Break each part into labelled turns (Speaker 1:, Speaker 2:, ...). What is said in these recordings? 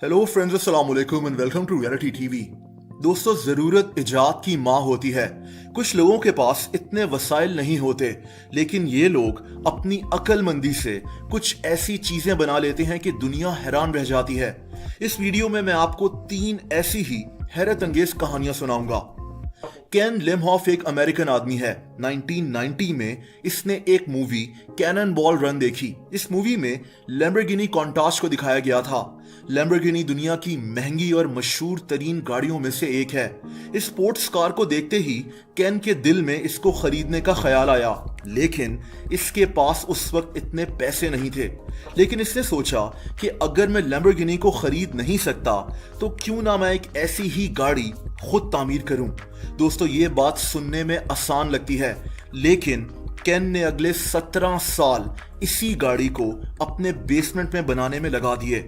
Speaker 1: Hello friends, अस्सलाम वालेकुम and welcome to reality TV. दोस्तों, जरूरत इजाद की माँ होती है। कुछ लोगों के पास इतने वसाइल नहीं होते, लेकिन ये लोग अपनी अक्लमंदी से कुछ ऐसी चीजें बना लेते हैं कि दुनिया हैरान रह जाती है। इस वीडियो में मैं आपको 3 ऐसी ही हैरत अंगेज कहानियां सुनाऊंगा। केन लिमहॉफ एक अमेरिकन आदमी है। 1990 में इसने एक मूवी कैनन बॉल रन देखी। इस मूवी में लैम्बोर्गिनी कॉन्टास को दिखाया गया था। लैम्बोर्गिनी दुनिया की महंगी और मशहूर तरीन गाड़ियों में से एक है। इस स्पोर्ट्स कार को देखते ही केन के दिल में इसको खरीदने का ख्याल आया, लेकिन इसके पास उस वक्त इतने पैसे नहीं थे। लेकिन इसने सोचा कि अगर मैं लैम्बोर्गिनी को खरीद नहीं सकता तो क्यों ना मैं एक ऐसी ही गाड़ी खुद तामीर करूं। दोस्तों, ये बात सुनने में आसान लगती है, लेकिन केन ने अगले 17 साल इसी गाड़ी को अपने बेसमेंट में बनाने में लगा दिए।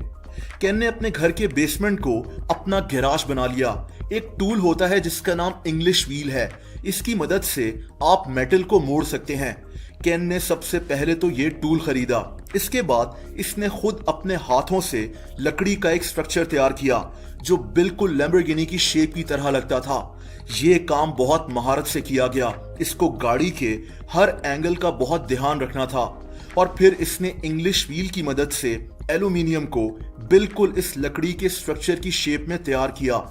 Speaker 1: केन ने अपने घर के बेसमेंट को अपना गैराज बना लिया। एक टूल होता है जिसका नाम इंग्लिश व्हील है। इसकी मदद से आप मेटल को मोड़ सकते हैं। केन ने सबसे पहले तो ये टूल खरीदा। इसके बाद इसने खुद अपने हाथों से लकड़ी का एक स्ट्रक्चर तैयार किया जो बिल्कुल लैम्बोर्गिनी की शेप की तरह लगता था। ये काम बहुत महारत से किया गया। इसको गाड़ी के हर एंगल का बहुत ध्यान रखना था, और फिर इसने इंग्लिश व्हील की मदद से एल्यूमिनियम को बिल्कुल इस लकड़ी के स्ट्रक्चर की शेप में तैयार किया।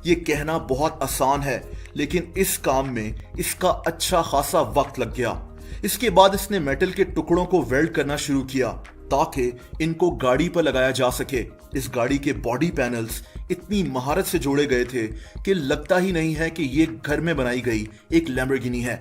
Speaker 1: ये कहना बहुत आसान है, लेकिन इस काम में इसका अच्छा खासा वक्त लग गया। इसके बाद इसने मेटल के टुकड़ों को वेल्ड करना शुरू किया ताकि इनको गाड़ी पर लगाया जा सके। इस गाड़ी के बॉडी पैनल्स इतनी महारत से जोड़े गए थे कि लगता ही नहीं है कि ये घर में बनाई गई एक लैम्बोर्गिनी है।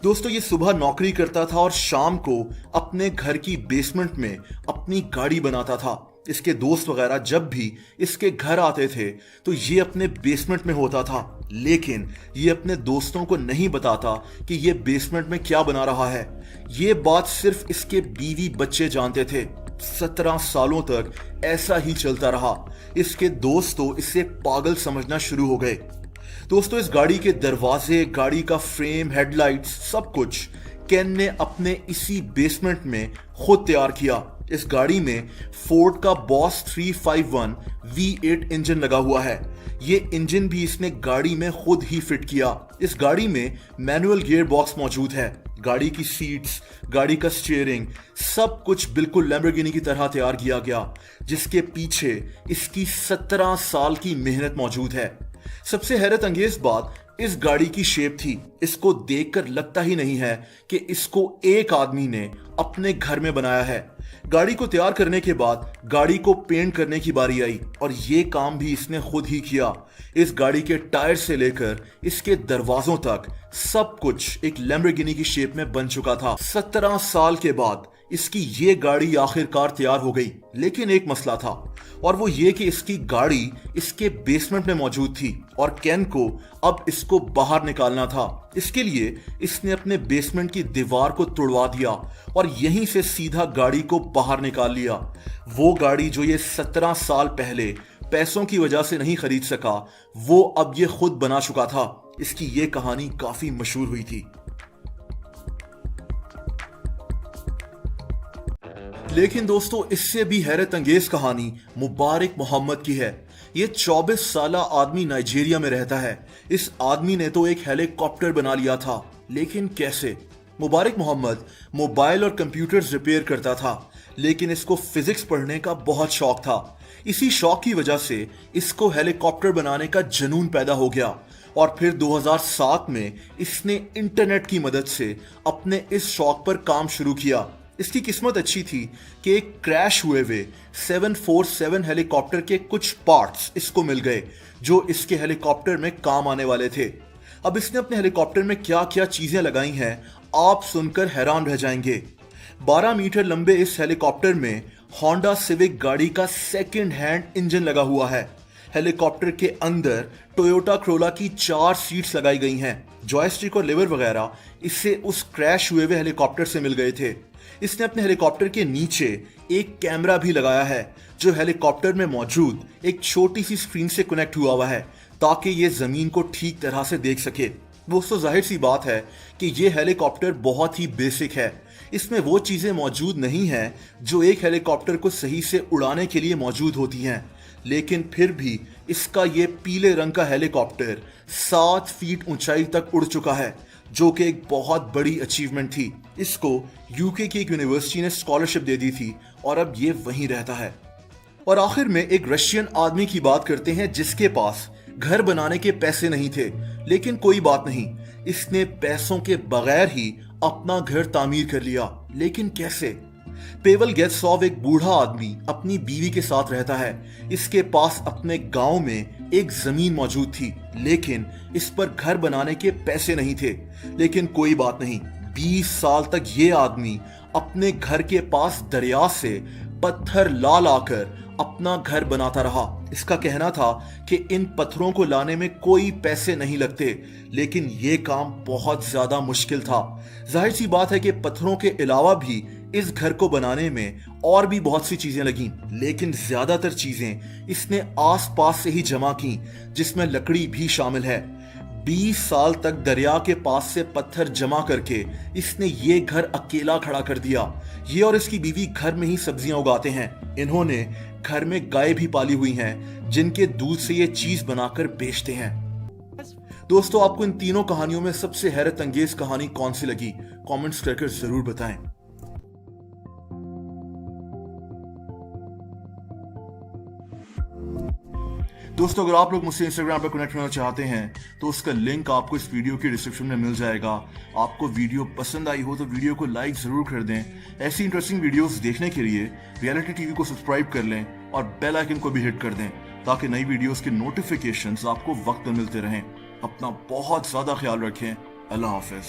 Speaker 1: दोस्तों, ये सुबह नौकरी करता था और शाम को अपने घर की बेसमेंट में अपनी गाड़ी बनाता था। इसके दोस्त वगैरह जब भी इसके घर आते थे तो ये अपने बेसमेंट में होता था, लेकिन ये अपने दोस्तों को नहीं बताता कि ये बेसमेंट में क्या बना रहा है। ये बात सिर्फ इसके बीवी बच्चे जानते थे। 17 सालों तक ऐसा ही चलता रहा। इसके दोस्त तो इसे पागल समझना शुरू हो गए। दोस्तों, इस गाड़ी के दरवाजे, गाड़ी का फ्रेम, हेडलाइट्स, सब कुछ केन ने अपने इसी बेसमेंट में खुद तैयार किया। इस गाड़ी में फोर्ड का बॉस 351 V8 इंजन लगा हुआ है। ये इंजन भी इसने गाड़ी में खुद ही फिट किया। इस गाड़ी में मैनुअल गियर बॉक्स मौजूद है। गाड़ी की सीट्स, गाड़ी का स्टीयरिंग, सब कुछ बिल्कुल लैम्बोर्गिनी की तरह तैयार किया गया, जिसके पीछे इसकी 17 साल की मेहनत मौजूद है। सबसे हैरत अंगेज बात इस गाड़ी की शेप थी। इसको देखकर लगता ही नहीं है कि इसको एक आदमी ने अपने घर में बनाया है। गाड़ी को तैयार करने के बाद गाड़ी को पेंट करने की बारी आई, और ये काम भी इसने खुद ही किया। इस गाड़ी के टायर से लेकर इसके दरवाजों तक सब कुछ एक लैम्बोर्गिनी की शेप में बन चुका था। 17 साल के बाद इसकी ये गाड़ी आखिरकार तैयार हो गई, लेकिन एक मसला था, और वो ये कि इसकी गाड़ी इसके बेसमेंट में मौजूद थी और केन को अब इसको बाहर निकालना था। इसके लिए इसने अपने बेसमेंट की दीवार को तोड़वा दिया और यहीं से सीधा गाड़ी को बाहर निकाल लिया। वो गाड़ी जो ये 17 साल पहले पैसों की वजह से नहीं खरीद सका, वो अब ये खुद बना चुका था। इसकी ये कहानी काफी मशहूर हुई थी। लेकिन दोस्तों, इससे भी हैरत अंगेज कहानी मुबारक मोहम्मद की है। ये 24 साला आदमी नाइजीरिया में रहता है। इस आदमी ने तो एक हेलीकॉप्टर बना लिया था, लेकिन कैसे? मुबारक मोहम्मद मोबाइल और कंप्यूटर्स रिपेयर करता था, लेकिन इसको फिजिक्स पढ़ने का बहुत शौक था। इसी शौक की वजह से इसको हेलीकॉप्टर बनाने का जुनून पैदा हो गया, और फिर 2007 में इसने इंटरनेट की मदद से अपने इस शौक पर काम शुरू किया। इसकी किस्मत अच्छी थी कि एक क्रैश हुए हुए 747 हेलीकॉप्टर के कुछ पार्ट्स इसको मिल गए जो इसके हेलीकॉप्टर में काम आने वाले थे। अब इसने अपने हेलीकॉप्टर में क्या क्या चीजें लगाई हैं, आप सुनकर हैरान रह जाएंगे। 12 मीटर लंबे इस हेलीकॉप्टर में होंडा सिविक गाड़ी का सेकंड हैंड इंजन लगा हुआ है। हेलीकॉप्टर के अंदर टोयोटा क्रोला की 4 सीट्स लगाई गई हैं। जॉयस्टिक और लिवर वगैरह इससे उस क्रैश हुए हुए हेलीकॉप्टर से मिल गए थे। इसने अपने हेलीकॉप्टर के नीचे एक कैमरा भी लगाया है जो हेलीकॉप्टर में मौजूद एक छोटी सी स्क्रीन से कनेक्ट हुआ हुआ है, ताकि ये जमीन को ठीक तरह से देख सके। दोस्तों, जाहिर सी बात है कि ये हेलीकॉप्टर बहुत ही बेसिक है। इसमें वो चीजें मौजूद नहीं हैं जो एक हेलीकॉप्टर को सही से उड़ाने के लिए मौजूद होती हैं, लेकिन फिर भी इसका ये पीले रंग का हेलीकॉप्टर 7 फीट ऊंचाई तक उड़ चुका है, जो कि एक बहुत बड़ी अचीवमेंट थी। इसको यूके की एक यूनिवर्सिटी ने स्कॉलरशिप दे दी थी और अब ये वहीं रहता है। और आखिर में एक रशियन आदमी की बात करते हैं जिसके पास घर बनाने के पैसे नहीं थे, लेकिन कोई बात नहीं, इसने पैसों के बगैर ही अपना घर तामीर कर लिया। लेकिन कैसे? पेवल गेत्सोव एक बूढ़ा आदमी अपनी बीवी के साथ रहता है। इसके पास अपने गांव में एक जमीन मौजूद थी, लेकिन इस पर घर बनाने के पैसे नहीं थे। लेकिन कोई बात नहीं, 20 साल तक ये आदमी अपने घर के पास दरिया से पत्थर ला लाकर अपना घर बनाता रहा। इसका कहना था कि इन पत्थरों को लाने में कोई पैसे नहीं लगते, लेकिन ये काम बहुत ज्यादा मुश्किल था। जाहिर सी बात है कि पत्थरों के अलावा भी इस घर को बनाने में और भी बहुत सी चीजें लगी, लेकिन ज्यादातर चीजें इसने आसपास से ही जमा की, जिसमें लकड़ी भी शामिल है। 20 साल तक दरिया के पास से पत्थर जमा करके इसने ये घर अकेला खड़ा कर दिया। ये और इसकी बीवी घर में ही सब्जियां उगाते हैं। इन्होंने घर में गाय भी पाली हुई हैं, जिनके दूध से ये चीज बनाकर बेचते हैं। दोस्तों, आपको इन तीनों कहानियों में सबसे हैरत अंगेज कहानी कौन सी लगी? कमेंट्स करके जरूर बताएं। दोस्तों, अगर आप लोग मुझसे इंस्टाग्राम पर कनेक्ट होना चाहते हैं तो उसका लिंक आपको इस वीडियो के डिस्क्रिप्शन में मिल जाएगा। आपको वीडियो पसंद आई हो तो वीडियो को लाइक जरूर कर दें। ऐसी इंटरेस्टिंग वीडियोस देखने के लिए रियलिटी टीवी को सब्सक्राइब कर लें और बेल आइकन को भी हिट कर दें, ताकि नई वीडियोस के नोटिफिकेशंस आपको वक्त पर मिलते रहें। अपना बहुत ज्यादा ख्याल रखें। अल्लाह हाफिज।